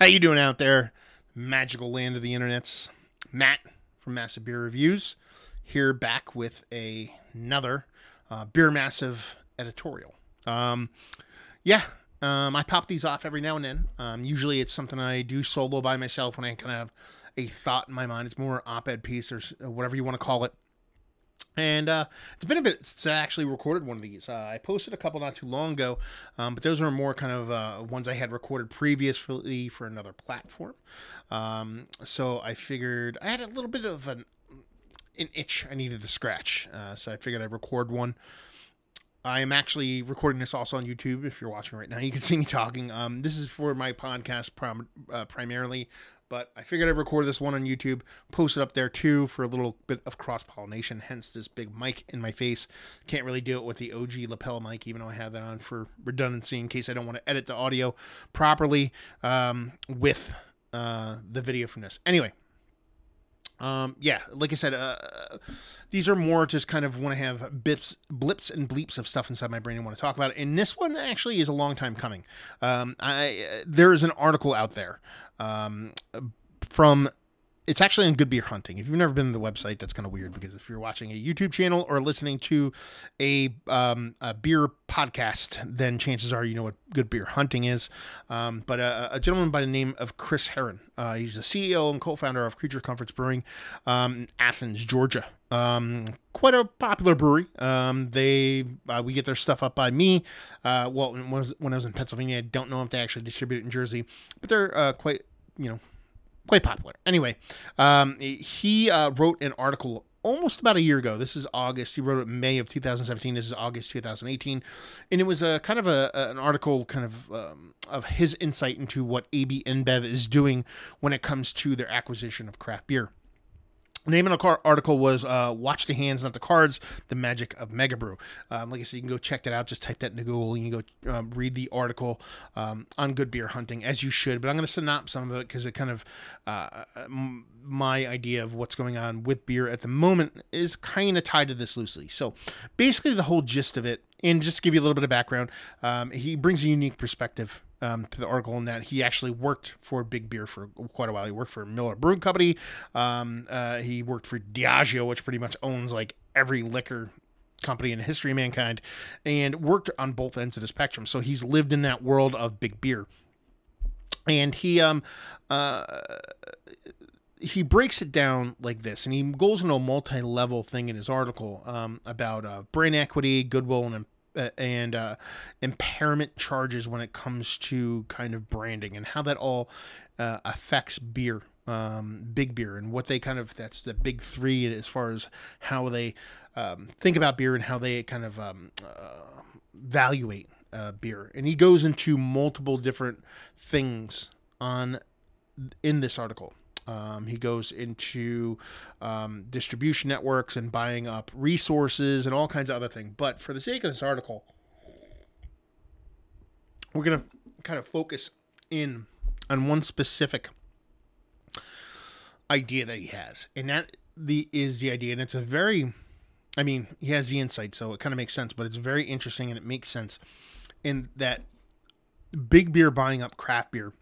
How you doing out there? Magical land of the internets. Matt from Massive Beer Reviews here back with another Beer Massive editorial. I pop these off every now and then. Usually it's something I do solo by myself when I kind of have a thought in my mind. It's more op-ed piece or whatever you want to call it. And it's been a bit since I actually recorded one of these. I posted a couple not too long ago, but those were more kind of ones I had recorded previously for another platform. So I figured I had a little bit of an itch I needed to scratch. So I figured I'd record one. I am actually recording this also on YouTube. If you're watching right now, you can see me talking. This is for my podcast primarily. But I figured I'd record this one on YouTube, post it up there too for a little bit of cross-pollination, hence this big mic in my face. Can't really do it with the OG lapel mic, even though I have that on for redundancy in case I don't want to edit the audio properly with the video from this. Anyway, like I said, these are more just kind of when I have blips and bleeps of stuff inside my brain I want to talk about it. And this one actually is a long time coming. There is an article out there it's actually on Good Beer Hunting. If you've never been to the website, that's kind of weird because if you're watching a YouTube channel or listening to a beer podcast, then chances are you know what Good Beer Hunting is. But a gentleman by the name of Chris Herron, he's the CEO and co-founder of Creature Comforts Brewing in Athens, Georgia. Quite a popular brewery. We get their stuff up by me. When I was in Pennsylvania, I don't know if they actually distribute it in Jersey, but they're quite popular. Anyway, he wrote an article almost about a year ago. This is August. He wrote it in May of 2017. This is August 2018. And it was a kind of an article kind of his insight into what AB InBev is doing when it comes to their acquisition of craft beer. The name of the article was Watch the Hands, Not the Cards, The Magic of Mega Brew. Like I said, you can go check that out. Just type that into Google. You can go read the article on Good Beer Hunting, as you should. But I'm going to synopsis some of it because it kind of my idea of what's going on with beer at the moment is kind of tied to this loosely. So basically the whole gist of it, and just to give you a little bit of background, he brings a unique perspective to the article in that he actually worked for Big Beer for quite a while. He worked for Miller Brewing Company. He worked for Diageo, which pretty much owns like every liquor company in the history of mankind, and worked on both ends of the spectrum. So he's lived in that world of big beer. And he breaks it down like this, and he goes into a multi-level thing in his article about brand equity, goodwill, and impairment charges when it comes to kind of branding and how that all affects beer, big beer, and what they that's the big three as far as how they think about beer and how they kind of evaluate beer. And he goes into multiple different things in this article. He goes into distribution networks and buying up resources and all kinds of other things. But for the sake of this article, we're going to kind of focus in on one specific idea that he has. And that is the idea. And it's he has the insight, so it kind of makes sense. But it's very interesting and it makes sense in that big beer buying up craft beer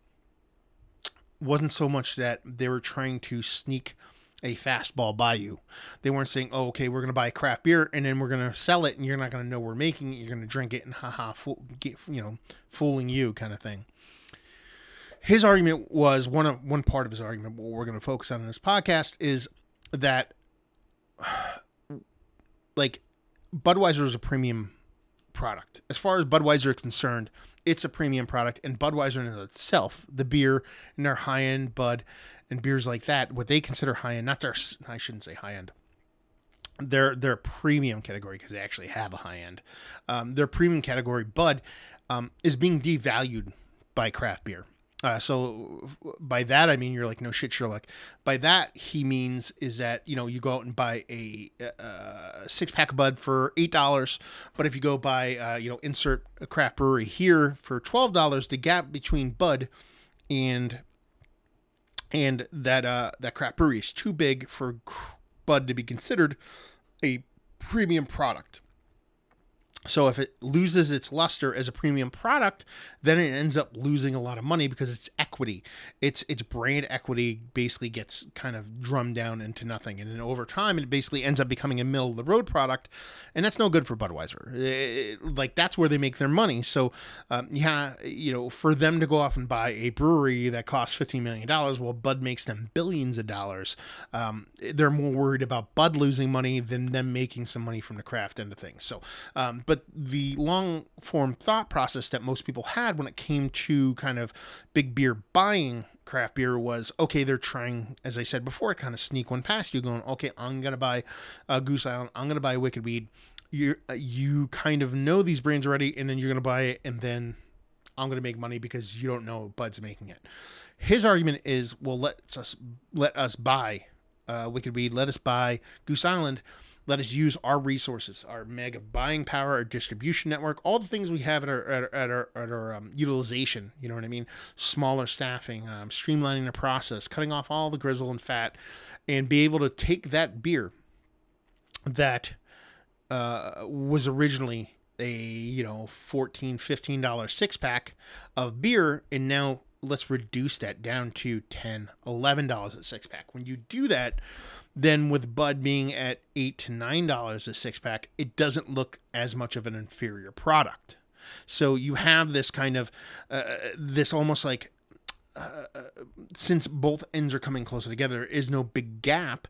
wasn't so much that they were trying to sneak a fastball by you. They weren't saying, oh, okay, we're going to buy craft beer and then we're going to sell it and you're not going to know we're making it. You're going to drink it and fooling you kind of thing. His argument was one part of his argument, what we're going to focus on in this podcast, is that like Budweiser is a premium product. As far as Budweiser is concerned, it's a premium product, and Budweiser in itself, the beer and their high-end Bud and beers like that, what they consider high-end, I shouldn't say high-end, their premium category, because they actually have a high-end. Their premium category, Bud, is being devalued by craft beer. So by that, I mean, you're like, no shit, Sherlock. By that, he means is that, you go out and buy a 6-pack of Bud for $8. But if you go buy, insert a craft brewery here for $12, the gap between Bud and that craft brewery is too big for Bud to be considered a premium product. So if it loses its luster as a premium product, then it ends up losing a lot of money because its equity, its brand equity basically gets kind of drummed down into nothing. And then over time, it basically ends up becoming a middle of the road product. And that's no good for Budweiser. Like that's where they make their money. So yeah, you know, for them to go off and buy a brewery that costs $15 million, while Bud makes them billions of dollars, they're more worried about Bud losing money than them making some money from the craft end of things. So, but the long form thought process that most people had when it came to kind of big beer buying craft beer was, okay, they're trying, as I said before, kind of sneak one past you, going, okay, I'm going to buy Goose Island, I'm going to buy Wicked Weed. You kind of know these brands already, and then you're going to buy it, and then I'm going to make money because you don't know Bud's making it. His argument is, well, let us buy Wicked Weed, let us buy Goose Island, let us use our resources, our mega buying power, our distribution network, all the things we have at our utilization. You know what I mean? Smaller staffing, streamlining the process, cutting off all the grizzle and fat, and be able to take that beer that was originally a $14, $15 six-pack of beer, and now let's reduce that down to $10, $11 a six-pack. When you do that, then with Bud being at $8 to $9 a six-pack, it doesn't look as much of an inferior product. So you have this kind of, this almost like, since both ends are coming closer together, there is no big gap.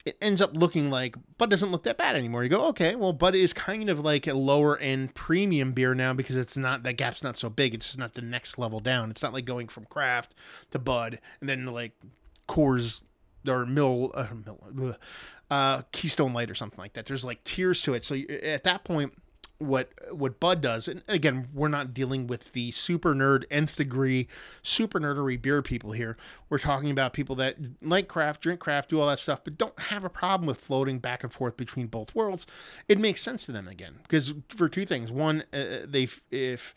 It ends up looking like Bud doesn't look that bad anymore. You go, okay, well, Bud is kind of like a lower end premium beer now because it's not, that gap's not so big. It's just not the next level down. It's not like going from craft to Bud and then like Coors or Keystone Light or something like that. There's like tiers to it. So at that point, what Bud does, and again, we're not dealing with the super nerd, nth degree, super nerdery beer people here. We're talking about people that like craft, drink craft, do all that stuff, but don't have a problem with floating back and forth between both worlds. It makes sense to them again, because for two things. One, if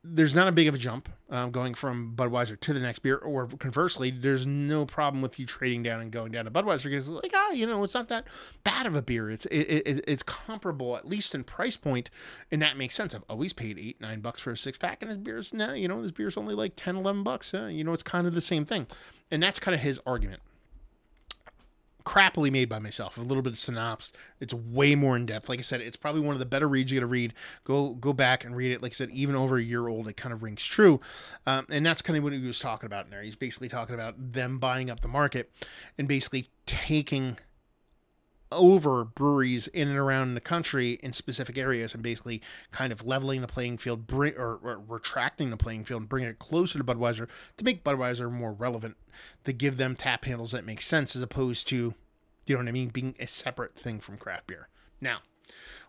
there's not a big of a jump going from Budweiser to the next beer, or conversely, there's no problem with you trading down and going down to Budweiser because it's like, it's not that bad of a beer. It's comparable, at least in price point, and that makes sense. I've always paid $8-9 for a six pack, and this beer's this beer's only like $10-11. It's kind of the same thing, and that's kind of his argument. Crappily made by myself, a little bit of synopsis. It's way more in depth. Like I said, it's probably one of the better reads you got to read. Go back and read it. Like I said, even over a year old, it kind of rings true. And that's kind of what he was talking about in there. He's basically talking about them buying up the market and basically taking over breweries in and around the country in specific areas and basically kind of leveling the playing field, or retracting the playing field and bringing it closer to Budweiser to make Budweiser more relevant, to give them tap handles that make sense as opposed to, being a separate thing from craft beer. Now,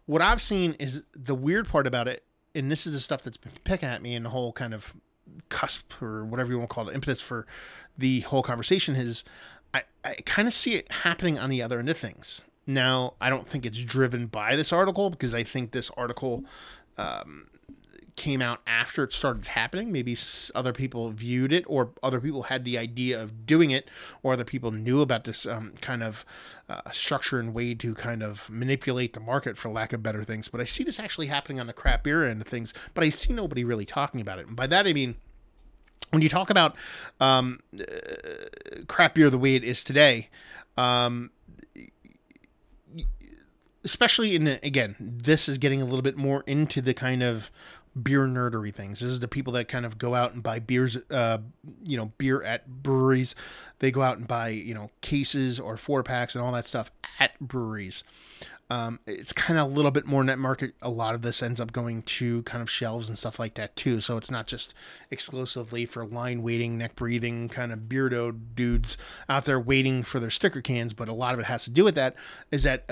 what I've seen is the weird part about it, and this is the stuff that's been picking at me in the whole kind of cusp or whatever you want to call it, impetus for the whole conversation is I kind of see it happening on the other end of things. Now, I don't think it's driven by this article because I think this article came out after it started happening. Maybe other people viewed it, or other people had the idea of doing it, or other people knew about this kind of structure and way to kind of manipulate the market, for lack of better things. But I see this actually happening on the craft beer end of things, but I see nobody really talking about it. And by that, I mean, when you talk about craft beer the way it is today, especially again, this is getting a little bit more into the kind of beer nerdery things. This is the people that kind of go out and buy beers, beer at breweries. They go out and buy, cases or 4-packs and all that stuff at breweries. It's kind of a little bit more in that market. A lot of this ends up going to kind of shelves and stuff like that too. So it's not just exclusively for line waiting, neck breathing kind of beardo dudes out there waiting for their sticker cans. But a lot of it has to do with that is that,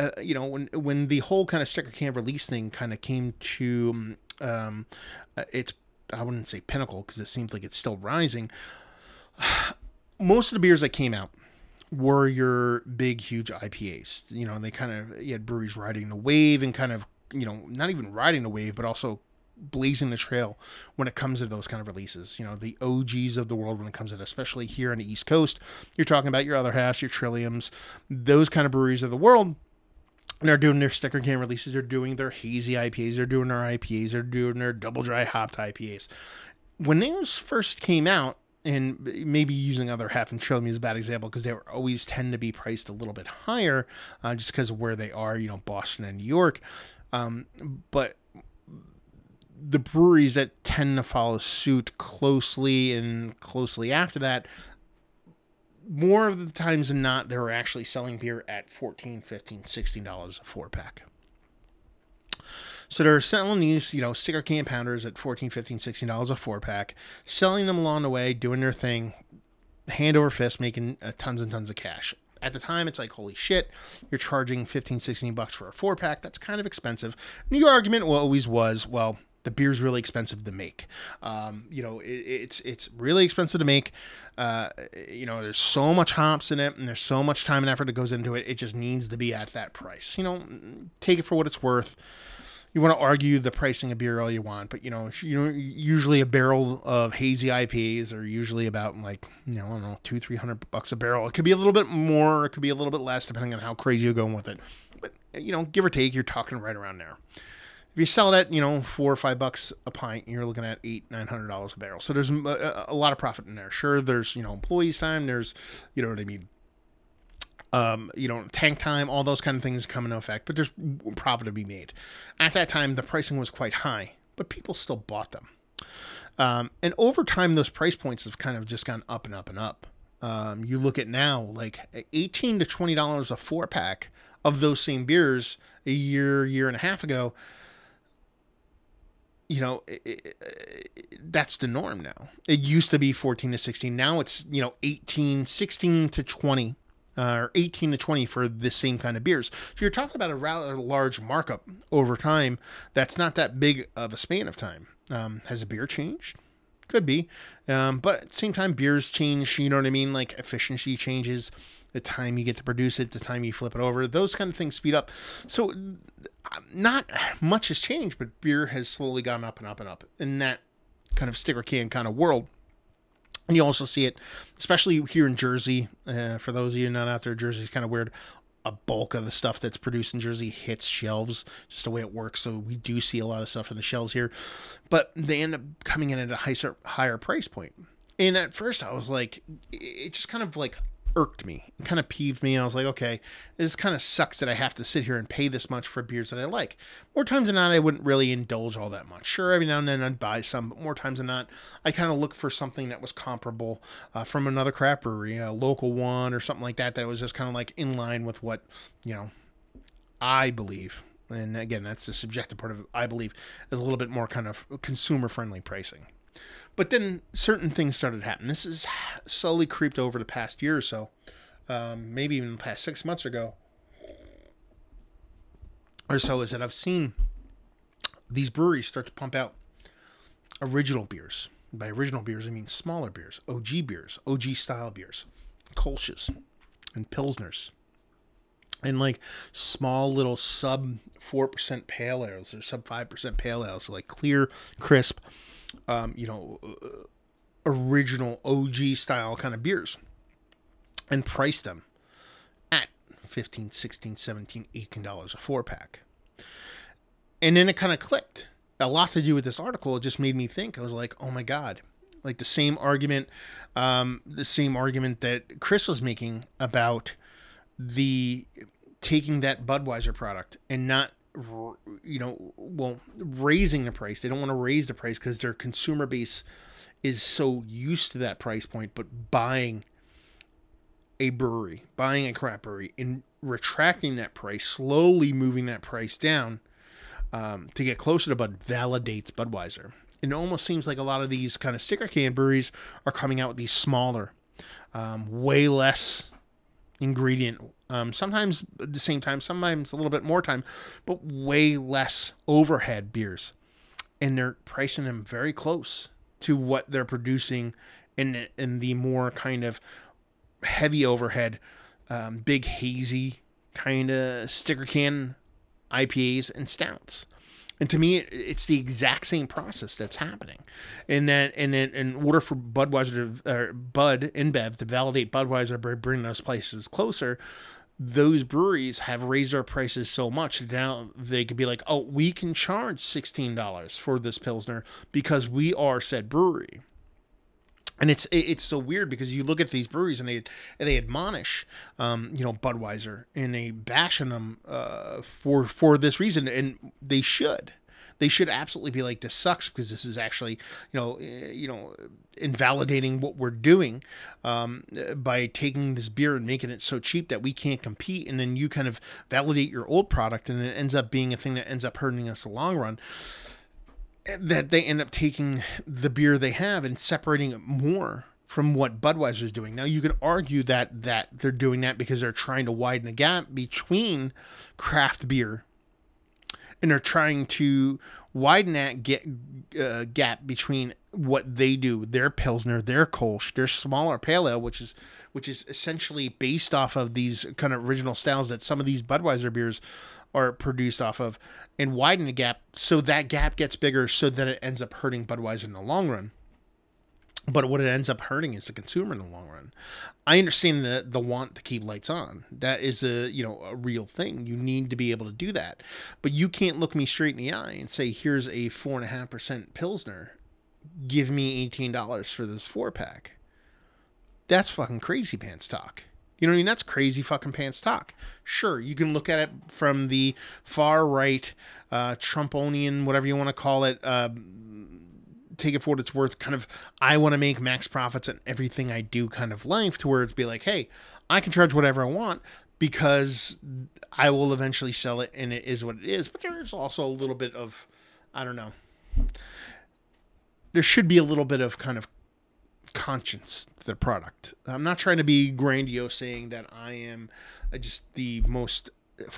when the whole kind of sticker can release thing kind of came to, it's, I wouldn't say pinnacle because it seems like it's still rising. Most of the beers that came out were your big, huge IPAs. They kind of, you had breweries riding the wave and kind of, not even riding the wave, but also blazing the trail when it comes to those kind of releases. The OGs of the world when it comes to it, especially here on the East Coast. You're talking about your Other Halves, your Trilliums, those kind of breweries of the world. And they're doing their sticker can releases. They're doing their hazy IPAs. They're doing their IPAs. They're doing their double dry hopped IPAs. When those first came out, and maybe using other half and Trillium is a bad example because they were always tend to be priced a little bit higher just because of where they are, Boston and New York. But the breweries that tend to follow suit closely after that, more of the times than not, they were actually selling beer at $14, $15, $16 a 4-pack. So they're selling these, sticker can pounders at $14, $15, $16 a 4-pack, selling them along the way, doing their thing, hand over fist, making tons and tons of cash. At the time, it's like, holy shit, you're charging $15, $16 for a 4-pack. That's kind of expensive. And the argument always was, well, the beer's really expensive to make. It's really expensive to make. There's so much hops in it, and there's so much time and effort that goes into it. It just needs to be at that price. Take it for what it's worth. You want to argue the pricing of beer all you want, but usually a barrel of hazy IPAs are usually about I don't know, $200-$300 a barrel. It could be a little bit more, it could be a little bit less, depending on how crazy you're going with it. But give or take, you're talking right around there. If you sell it at $4 or $5 a pint, you're looking at $800-$900 a barrel. So there's a lot of profit in there. Sure, there's employees' time. There's what I mean. Tank time, all those kind of things come into effect, but there's profit to be made. At that time, the pricing was quite high, but people still bought them. And over time, those price points have kind of just gone up and up and up. You look at now, like $18 to $20 a 4-pack of those same beers a year and a half ago. That's the norm now. It used to be 14 to 16. Now it's, 16 to 20. Or 18 to 20 for the same kind of beers. So you're talking about a rather large markup over time. That's not that big of a span of time. Has the beer changed? Could be. But at the same time, beers change, you know what I mean? Like efficiency changes, the time you get to produce it, the time you flip it over, those kind of things speed up. So not much has changed, but beer has slowly gone up and up and up in that kind of sticker can kind of world. And you also see it, especially here in Jersey. For those of you not out there, Jersey is kind of weird. A bulk of the stuff that's produced in Jersey hits shelves, just the way it works. So we do see a lot of stuff in the shelves here, but they end up coming in at a higher price point. And at first I was like, it just kind of like irked me. It kind of peeved me. I was like, okay, this kind of sucks that I have to sit here and pay this much for beers that I like. More times than not, I wouldn't really indulge all that much. Sure, every now and then I'd buy some, but more times than not, I kind of look for something that was comparable from another craft brewery, a local one or something like that, that was just kind of like in line with what, I believe. And again, that's the subjective part of it. I believe is a little bit more kind of consumer-friendly pricing. But then certain things started happening. This has slowly creeped over the past year or so, maybe even the past 6 months ago or so, is that I've seen these breweries start to pump out original beers. By original beers, I mean smaller beers, OG style beers, Kolsch's and Pilsners, and like small little sub 4% pale ales or sub 5% pale ales, so like clear, crisp, original OG style kind of beers, and price them at $15, $16, $17, $18 a 4-pack. And then it kind of clicked. A lot to do with this article. It just made me think. I was like, oh my God. Like the same argument that Chris was making about taking that Budweiser product and not, raising the price. They don't want to raise the price because their consumer base is so used to that price point, but buying a craft brewery and retracting that price, slowly moving that price down to get closer to Bud, validates Budweiser. It almost seems like a lot of these kind of sticker can breweries are coming out with these smaller, way less ingredient, sometimes at the same time, sometimes a little bit more time, but way less overhead beers. And they're pricing them very close to what they're producing in the more kind of heavy overhead, big hazy kind of sticker can IPAs and stouts. And to me, it's the exact same process that's happening. And then, in order for Budweiser Bud InBev to validate Budweiser by bringing those places closer, those breweries have raised their prices so much now they could be like, oh, we can charge $16 for this Pilsner because we are said brewery. And it's so weird because you look at these breweries and they admonish, Budweiser, and they bash on them for this reason, and they should. They should absolutely be like, this sucks because this is actually, invalidating what we're doing by taking this beer and making it so cheap that we can't compete. And then you kind of validate your old product, and it ends up being a thing that ends up hurting us in the long run. That they end up taking the beer they have and separating it more from what Budweiser is doing. Now, you could argue that they're doing that because they're trying to widen the gap between craft beer, and they're trying to widen that gap between what they do, their Pilsner, their Kolsch, their smaller pale ale, which is essentially based off of these kind of original styles that some of these Budweiser beers are produced off of, and widen the gap so that gap gets bigger, so that it ends up hurting Budweiser in the long run. But what it ends up hurting is the consumer in the long run. I understand the want to keep lights on. That is a real thing. You need to be able to do that. But you can't look me straight in the eye and say, here's a 4.5% Pilsner. Give me $18 for this 4-pack. That's fucking crazy pants talk. You know what I mean? That's crazy fucking pants talk. Sure, you can look at it from the far right, Trumponian, whatever you want to call it, take it for what it's worth, kind of, I want to make max profits in everything I do kind of life, to where it's be like, hey, I can charge whatever I want because I will eventually sell it, and it is what it is. But there is also a little bit of, I don't know, there should be a little bit of kind of conscience to the product. I'm not trying to be grandiose saying that I am just the most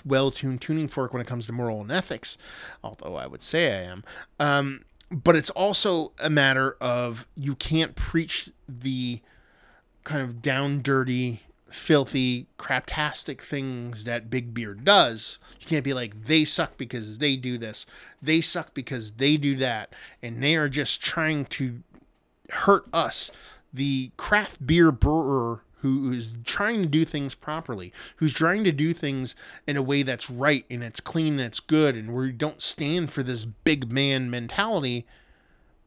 well-tuned tuning fork when it comes to moral and ethics, although I would say I am. But it's also a matter of, you can't preach the kind of down dirty, filthy, craptastic things that Big Beer does. You can't be like, they suck because they do this, they suck because they do that, and they are just trying to hurt us, the craft beer brewer who is trying to do things properly, who's trying to do things in a way that's right and it's clean and it's good, and we don't stand for this big man mentality,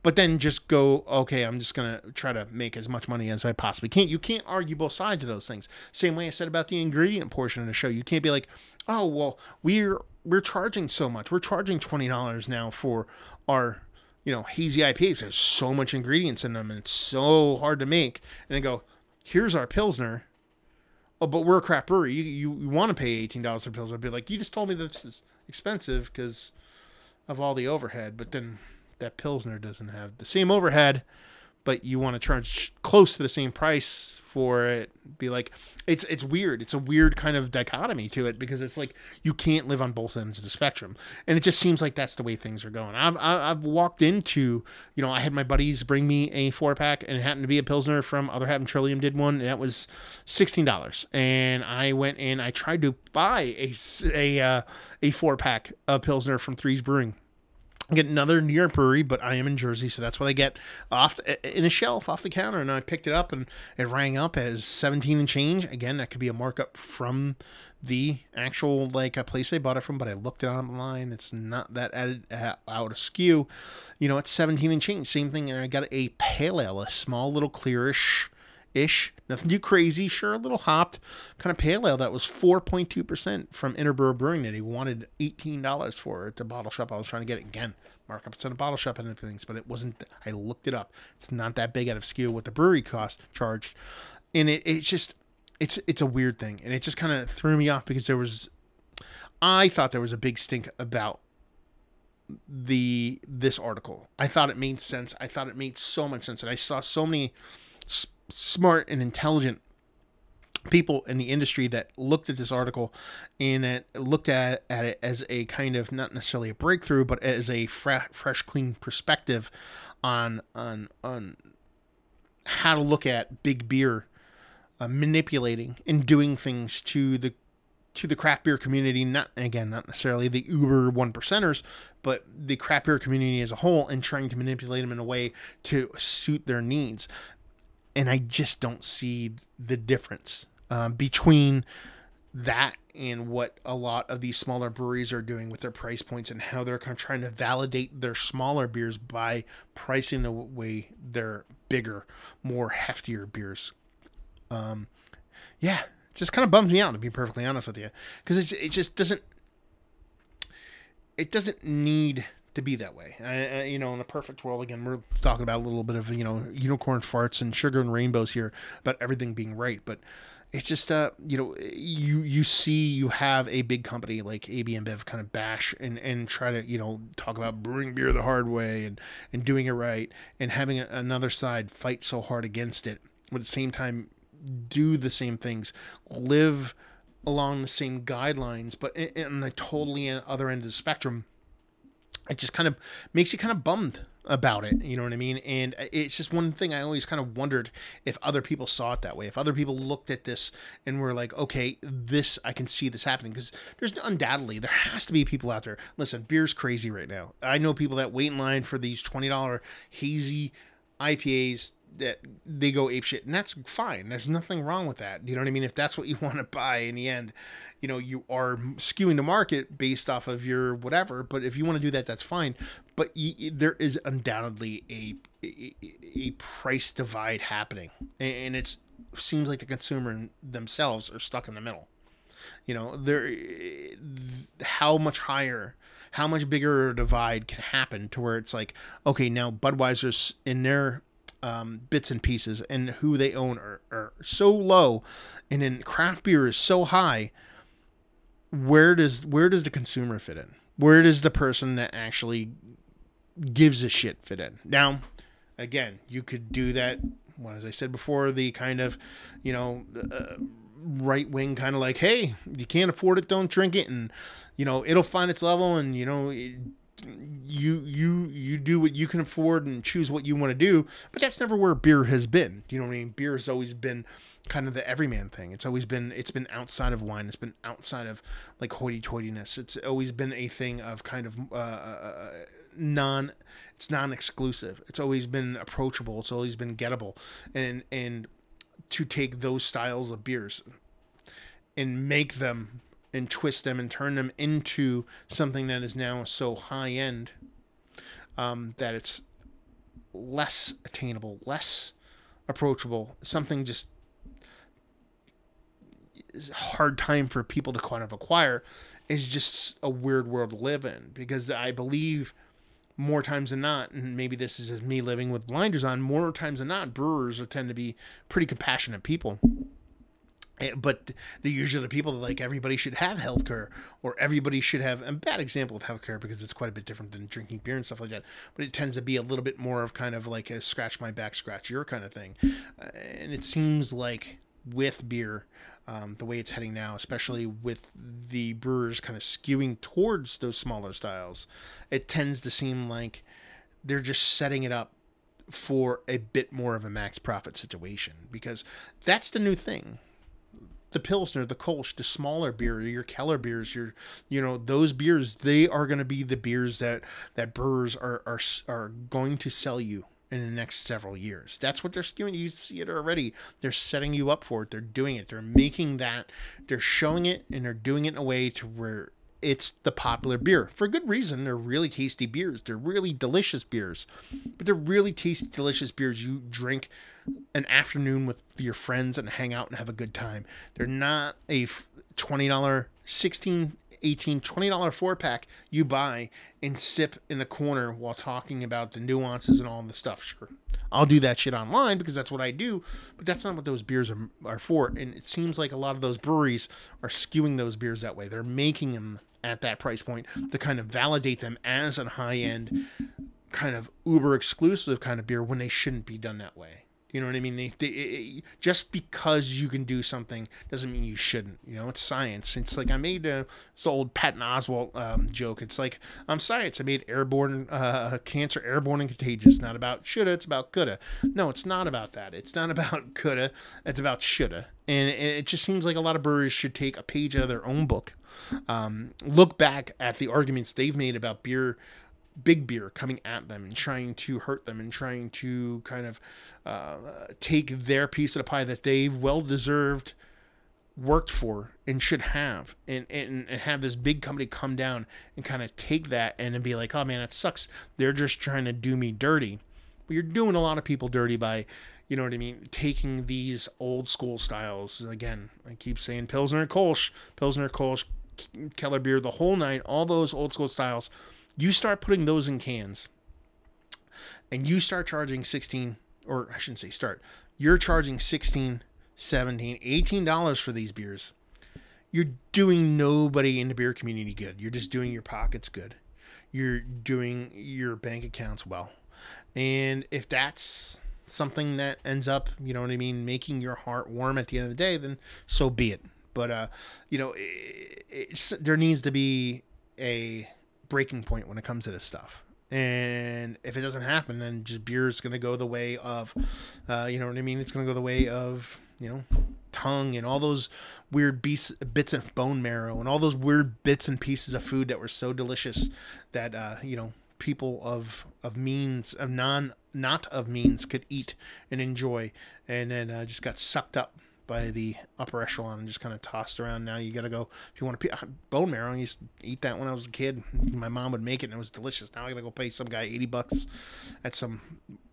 but then just go, okay, I'm just going to try to make as much money as I possibly can. You can't argue both sides of those things. Same way I said about the ingredient portion of the show. You can't be like, oh, well, we're charging so much. We're charging $20 now for our hazy IPAs. There's so much ingredients in them, and it's so hard to make. And then go, here's our Pilsner. Oh, but we're a crap brewery. You want to pay $18 for Pilsner. I'd be like, you just told me this is expensive because of all the overhead. But then that Pilsner doesn't have the same overhead, but you want to charge close to the same price for it. Be like, it's weird. It's a weird kind of dichotomy to it, because it's like you can't live on both ends of the spectrum, and it just seems like that's the way things are going. I've walked into, I had my buddies bring me a 4-pack, and it happened to be a Pilsner from Other Half and Trillium did one, and that was $16, and I went and I tried to buy a 4-pack of Pilsner from Three's Brewing. I get another New York brewery, but I am in Jersey, so that's what I get in a shelf off the counter. And I picked it up, and it rang up as 17 and change. Again, that could be a markup from the actual a place they bought it from, but I looked it online. It's not that out of skew. It's 17 and change. Same thing. And I got a pale ale, a small little clearish nothing too crazy, sure, a little hopped kind of pale ale that was 4.2% from Interbrewer Brewing that he wanted $18 for at the bottle shop. I was trying to get it again, markup. It's in a bottle shop and things, but it wasn't. I looked it up. It's not that big out of skew what the brewery cost charged, and it's just it's a weird thing, and it just kind of threw me off because I thought there was a big stink about this article. I thought it made sense. I thought it made so much sense, and I saw so many smart and intelligent people in the industry that looked at this article and that looked at it as a kind of, not necessarily a breakthrough, but as a fresh, clean perspective on how to look at big beer manipulating and doing things to the craft beer community. Not necessarily the uber 1%ers, but the craft beer community as a whole, and trying to manipulate them in a way to suit their needs. And I just don't see the difference between that and what a lot of these smaller breweries are doing with their price points and how they're kind of trying to validate their smaller beers by pricing the way their bigger, more heftier beers. Yeah, it just kind of bums me out, to be perfectly honest with you, because it just doesn't need to be that way. In a perfect world, again, we're talking about a little bit of, unicorn farts and sugar and rainbows here about everything being right. But it's just, you have a big company like AB InBev kind of bash and try to, talk about brewing beer the hard way and doing it right, and having another side fight so hard against it, but at the same time do the same things, live along the same guidelines, but in a totally other end of the spectrum. It just kind of makes you kind of bummed about it. You know what I mean? And it's just one thing I always kind of wondered if other people saw it that way, if other people looked at this and were like, okay, I can see this happening, because there's undoubtedly, there has to be people out there. Listen, beer's crazy right now. I know people that wait in line for these $20 hazy IPAs that they go apeshit, and that's fine. There's nothing wrong with that. You know what I mean? If that's what you want to buy in the end, you are skewing the market based off of your whatever. But if you want to do that, that's fine. But there is undoubtedly a price divide happening, and it seems like the consumer themselves are stuck in the middle. How much higher, how much bigger a divide can happen to where it's like, okay, now Budweiser's in their bits and pieces and who they own are so low, and then craft beer is so high. Where does the consumer fit in? Where does the person that actually gives a shit fit in? Now, again, you could do that, as I said before, the kind of, right wing kind of like, hey, you can't afford it, don't drink it, and it'll find its level, and you do what you can afford and choose what you want to do. But that's never where beer has been. You know what I mean? Beer has always been kind of the everyman thing. It's been outside of wine. It's been outside of like hoity-toityness. It's always been a thing of kind of it's non-exclusive. It's always been approachable. It's always been gettable. And to take those styles of beers and make them and twist them and turn them into something that is now so high end, that it's less attainable, less approachable, something just is a hard time for people to kind of acquire, is just a weird world to live in. Because I believe more times than not, and maybe this is just me living with blinders on, more times than not, brewers tend to be pretty compassionate people. But they're usually the people that like everybody should have healthcare, or everybody should have a bad example of healthcare because it's quite a bit different than drinking beer and stuff like that. But it tends to be a little bit more of kind of like a scratch my back, scratch your kind of thing. And it seems like with beer, the way it's heading now, especially with the brewers kind of skewing towards those smaller styles, it tends to seem like they're just setting it up for a bit more of a max profit situation, because that's the new thing. The Pilsner, the Kolsch, the smaller beer, your Keller beers, those beers, they are going to be the beers that brewers are going to sell you in the next several years. That's what they're skewing. You see it already. They're setting you up for it. They're doing it. They're making that. They're showing it, and they're doing it in a way to where it's the popular beer for good reason. They're really tasty beers. They're really delicious beers, but they're really tasty, delicious beers you drink an afternoon with your friends and hang out and have a good time. They're not a $20, $16, $18, $20 4-pack you buy and sip in the corner while talking about the nuances and all the stuff. Sure, I'll do that shit online because that's what I do, but that's not what those beers are for. And it seems like a lot of those breweries are skewing those beers that way. They're making them at that price point to kind of validate them as a high-end, kind of uber exclusive kind of beer, when they shouldn't be done that way. You know what I mean? Just because you can do something doesn't mean you shouldn't. It's science. It's like I made this old Patton Oswalt joke. It's like, I'm science. I made airborne cancer airborne and contagious. Not about shoulda, it's about coulda. No, it's not about that. It's not about coulda. It's about shoulda. And it just seems like a lot of breweries should take a page out of their own book. Look back at the arguments they've made about beer, big beer coming at them and trying to hurt them and trying to kind of take their piece of the pie that they've well-deserved worked for and should have, and have this big company come down and kind of take that and then be like, oh man, it sucks. They're just trying to do me dirty. But you're doing a lot of people dirty by, you know what I mean, taking these old school styles. Again, I keep saying Pilsner Kolsch, Keller beer, the whole nine, all those old school styles. You start putting those in cans and you start charging 16, or I shouldn't say start, you're charging 16, 17, $18 for these beers. You're doing nobody in the beer community good. You're just doing your pockets good. You're doing your bank accounts well. And if that's something that ends up, you know what I mean, making your heart warm at the end of the day, then so be it. But, you know, there needs to be a breaking point when it comes to this stuff. And if it doesn't happen, then just beer is going to go the way of, you know what I mean? It's going to go the way of, you know, tongue and all those weird bits of bone marrow and all those weird bits and pieces of food that were so delicious that, you know, people of means, of not of means could eat and enjoy, and then just got sucked up by the upper echelon and just kind of tossed around. Now you got to go, if you want to bone marrow, I used to eat that when I was a kid. My mom would make it and it was delicious. Now I got to go pay some guy $80 at some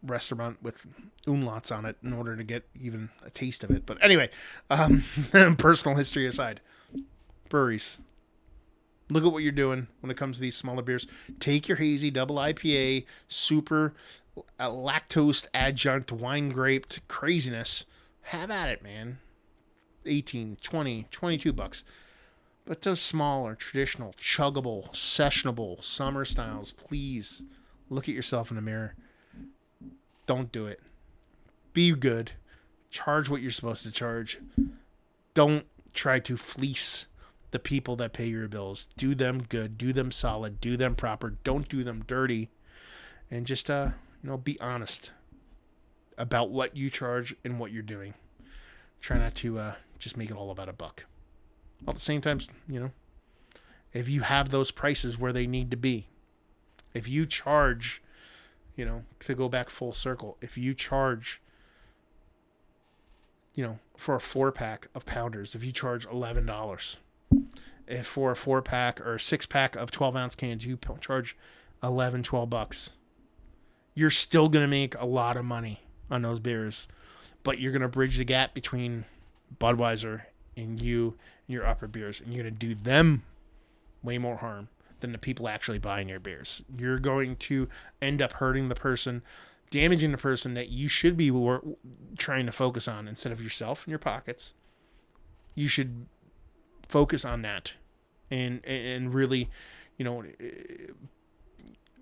restaurant with umlauts on it in order to get even a taste of it. But anyway, personal history aside, breweries, look at what you're doing when it comes to these smaller beers. Take your hazy double IPA, super lactose adjunct wine graped craziness. Have at it, man. 18, 20, $22. But those smaller, traditional, chuggable, sessionable summer styles, please look at yourself in the mirror. Don't do it. Be good. Charge what you're supposed to charge. Don't try to fleece the people that pay your bills. Do them good. Do them solid. Do them proper. Don't do them dirty. And just, you know, be honest about what you charge and what you're doing. Try not to just make it all about a buck. At the same time, you know, if you have those prices where they need to be, if you charge, you know, to go back full circle, if you charge, you know, for a 4-pack of Pounders, if you charge $11, if for a 4-pack or a 6-pack of 12-ounce cans, you charge $12, you're still going to make a lot of money on those beers, but you're going to bridge the gap between Budweiser and you and your upper beers, and you're going to do them way more harm than the people actually buying your beers. You're going to end up hurting the person, damaging the person that you should be trying to focus on instead of yourself and your pockets. You should focus on that and really, you know,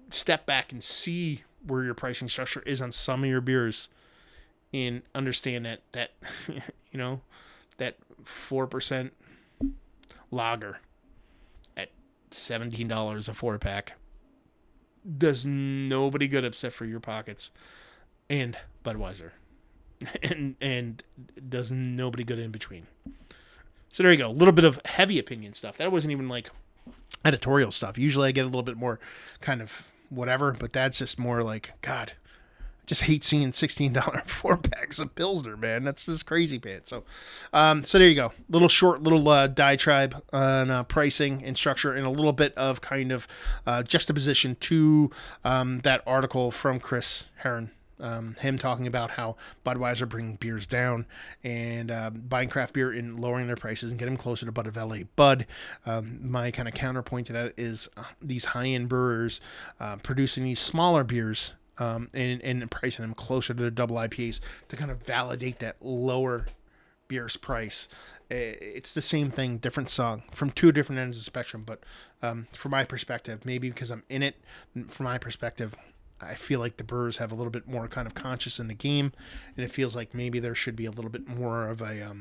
step back and see where your pricing structure is on some of your beers and understand that you know, that 4% lager at $17 a 4-pack does nobody good except for your pockets and Budweiser, and does nobody good in between. So there you go. A little bit of heavy opinion stuff. That wasn't even like editorial stuff. Usually I get a little bit more kind of whatever, but that's just more like, God, I just hate seeing $16 4-packs of Pilsner, man. That's just crazy, man. So there you go. Little short, diatribe on pricing and structure, and a little bit of kind of juxtaposition to that article from Chris Heron. Him talking about how Budweiser bringing beers down and buying craft beer and lowering their prices and getting closer to Bud of LA. Bud, my kind of counterpoint to that is these high-end brewers producing these smaller beers and pricing them closer to the double IPAs to kind of validate that lower beer's price. It's the same thing, different song from two different ends of the spectrum. But from my perspective, maybe because I'm in it, from my perspective, I feel like the brewers have a little bit more kind of conscious in the game, and it feels like maybe there should be a little bit more of a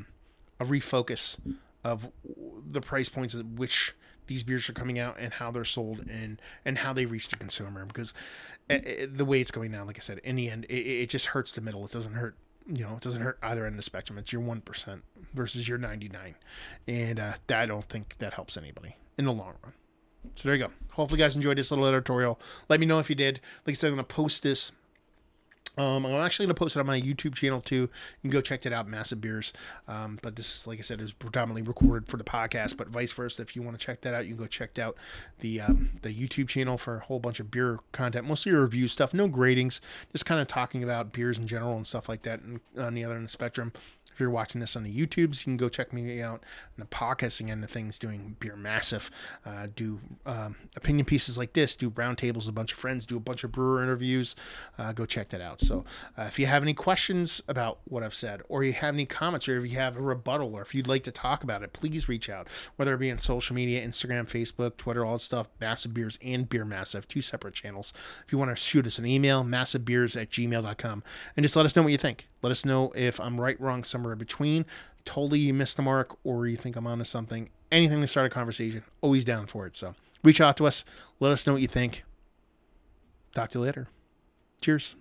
refocus of the price points at which these beers are coming out and how they're sold and how they reach the consumer. Because the way it's going now, like I said, in the end, it just hurts the middle. It doesn't hurt, you know, it doesn't hurt either end of the spectrum. It's your 1% versus your 99, and I don't think that helps anybody in the long run. So there you go. Hopefully you guys enjoyed this little editorial. Let me know if you did. Like I said, I'm going to post this I'm actually going to post it on my YouTube channel too. You can go check that out, Massive Beers. But this is, like I said, is predominantly recorded for the podcast, but vice versa. If you want to check that out, you can go check out the YouTube channel for a whole bunch of beer content, mostly review stuff, no gradings, just kind of talking about beers in general and stuff like that. And on the other end of the spectrum, if you're watching this on the YouTubes, you can go check me out on the podcasting end of things, doing Beer Massive, do opinion pieces like this, do roundtables with a bunch of friends, do a bunch of brewer interviews. Go check that out. So if you have any questions about what I've said, or you have any comments, or if you have a rebuttal, or if you'd like to talk about it, please reach out, whether it be on social media, Instagram, Facebook, Twitter, all that stuff. Massive Beers and Beer Massive, two separate channels. If you want to shoot us an email, massivebeers@gmail.com, and just let us know what you think. Let us know if I'm right, wrong, somewhere in between, totally you missed the mark, or you think I'm onto something. Anything to start a conversation, always down for it. So reach out to us. Let us know what you think. Talk to you later. Cheers.